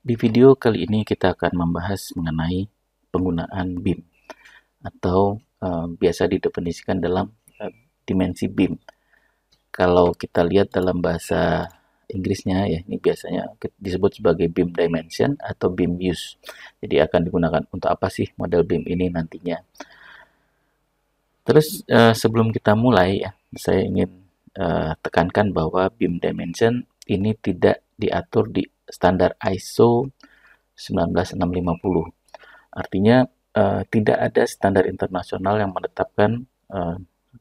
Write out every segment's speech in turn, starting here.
Di video kali ini kita akan membahas mengenai penggunaan BIM atau biasa didefinisikan dalam dimensi BIM. Kalau kita lihat dalam bahasa Inggrisnya ya, ini biasanya disebut sebagai BIM dimension atau BIM use. Jadi akan digunakan untuk apa sih model BIM ini nantinya. Terus sebelum kita mulai ya, saya ingin tekankan bahwa BIM dimension ini tidak diatur di standar ISO 19650. Artinya tidak ada standar internasional yang menetapkan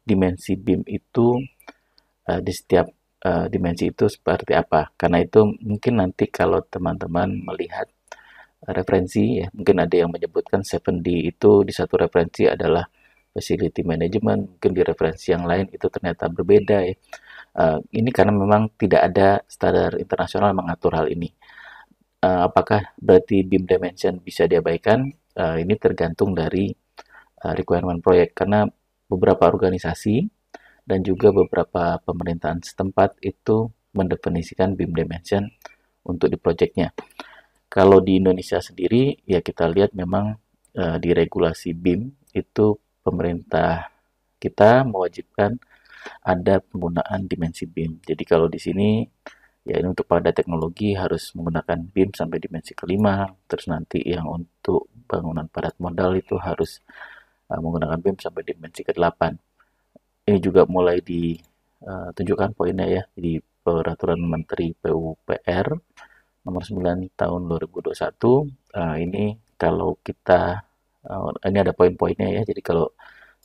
dimensi BIM itu di setiap dimensi itu seperti apa. Karena itu mungkin nanti kalau teman-teman melihat referensi ya, mungkin ada yang menyebutkan 7D itu di satu referensi adalah facility management, mungkin di referensi yang lain itu ternyata berbeda ya. Ini karena memang tidak ada standar internasional mengatur hal ini. Apakah berarti BIM dimension bisa diabaikan? Ini tergantung dari requirement proyek karena beberapa organisasi dan juga beberapa pemerintahan setempat itu mendefinisikan BIM dimension untuk di proyeknya. Kalau di Indonesia sendiri ya kita lihat memang di regulasi BIM itu pemerintah kita mewajibkan ada penggunaan dimensi BIM. Jadi kalau di sini ya ini untuk pada teknologi harus menggunakan BIM sampai dimensi kelima, terus nanti yang untuk bangunan padat modal itu harus menggunakan BIM sampai dimensi ke-8. Ini juga mulai ditunjukkan poinnya ya di Peraturan Menteri PUPR nomor 9 tahun 2021. Ini kalau kita ini ada poin-poinnya ya. Jadi kalau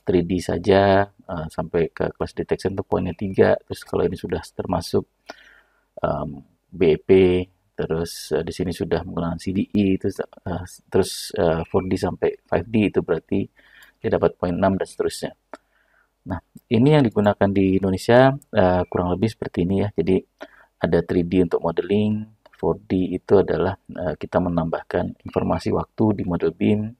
3D saja sampai ke class detection itu poinnya 3. Terus kalau ini sudah termasuk BEP, terus di sini sudah menggunakan CDE, terus 4D sampai 5D itu berarti dia dapat poin 6 dan seterusnya. Nah, ini yang digunakan di Indonesia kurang lebih seperti ini ya. Jadi ada 3D untuk modeling, 4D itu adalah kita menambahkan informasi waktu di model BIM,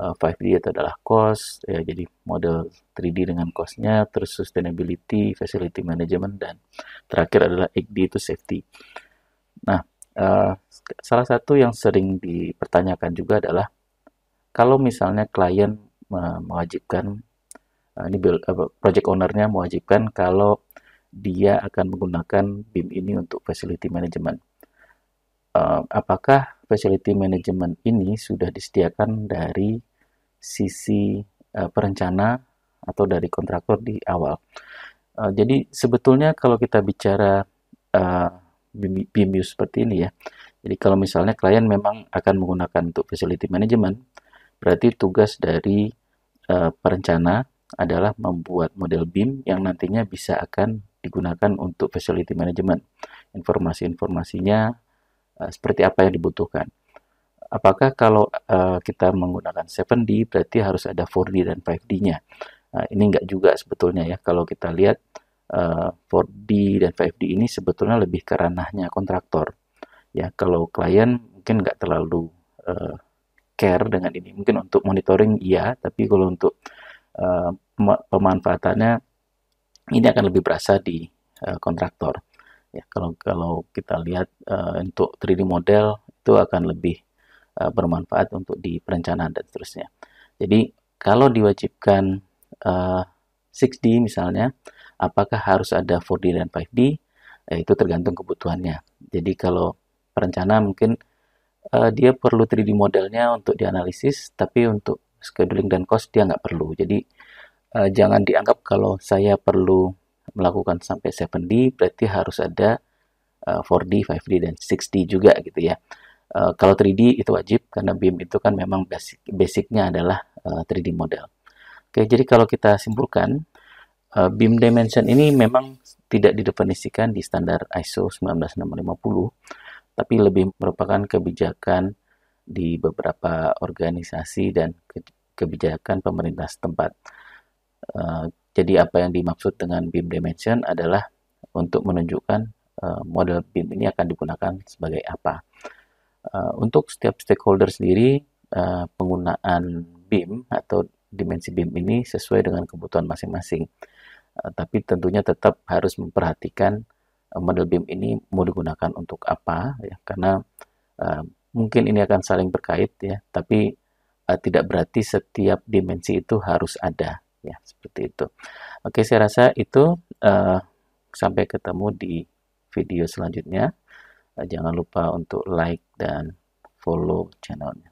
5D itu adalah cost, ya, jadi model 3D dengan cost-nya, terus sustainability, facility management, dan terakhir adalah 8D itu safety. Nah, salah satu yang sering dipertanyakan juga adalah kalau misalnya klien mewajibkan, ini project owner-nya mewajibkan kalau dia akan menggunakan BIM ini untuk facility management. Apakah facility management ini sudah disediakan dari sisi perencana atau dari kontraktor di awal? Jadi sebetulnya kalau kita bicara BIM use seperti ini ya, jadi kalau misalnya klien memang akan menggunakan untuk facility management, berarti tugas dari perencana adalah membuat model BIM yang nantinya bisa akan digunakan untuk facility management. Informasi-informasinya seperti apa yang dibutuhkan. Apakah kalau kita menggunakan 7D berarti harus ada 4D dan 5D-nya? Ini enggak juga sebetulnya ya. Kalau kita lihat 4D dan 5D ini sebetulnya lebih ke ranahnya kontraktor. Ya, kalau klien mungkin nggak terlalu care dengan ini. Mungkin untuk monitoring iya, tapi kalau untuk pemanfaatannya ini akan lebih berasa di kontraktor. Ya, kalau kita lihat untuk 3D model itu akan lebih bermanfaat untuk di perencanaan dan seterusnya. Jadi kalau diwajibkan 6D misalnya, apakah harus ada 4D dan 5D? Itu tergantung kebutuhannya. Jadi kalau perencana mungkin dia perlu 3D modelnya untuk dianalisis, tapi untuk scheduling dan cost dia nggak perlu. Jadi jangan dianggap kalau saya perlu melakukan sampai 7D, berarti harus ada 4D, 5D, dan 6D juga gitu ya. Kalau 3D itu wajib karena BIM itu kan memang basicnya adalah 3D model. Oke, jadi kalau kita simpulkan, BIM dimension ini memang tidak didefinisikan di standar ISO 19650, tapi lebih merupakan kebijakan di beberapa organisasi dan kebijakan pemerintah setempat. Jadi apa yang dimaksud dengan BIM dimension adalah untuk menunjukkan model BIM ini akan digunakan sebagai apa. Untuk setiap stakeholder sendiri, penggunaan BIM atau dimensi BIM ini sesuai dengan kebutuhan masing-masing. Tapi tentunya tetap harus memperhatikan model BIM ini mau digunakan untuk apa, ya, karena mungkin ini akan saling berkait ya, tapi tidak berarti setiap dimensi itu harus ada ya, seperti itu. Oke, saya rasa itu. Sampai ketemu di video selanjutnya. Jangan lupa untuk like dan follow channelnya.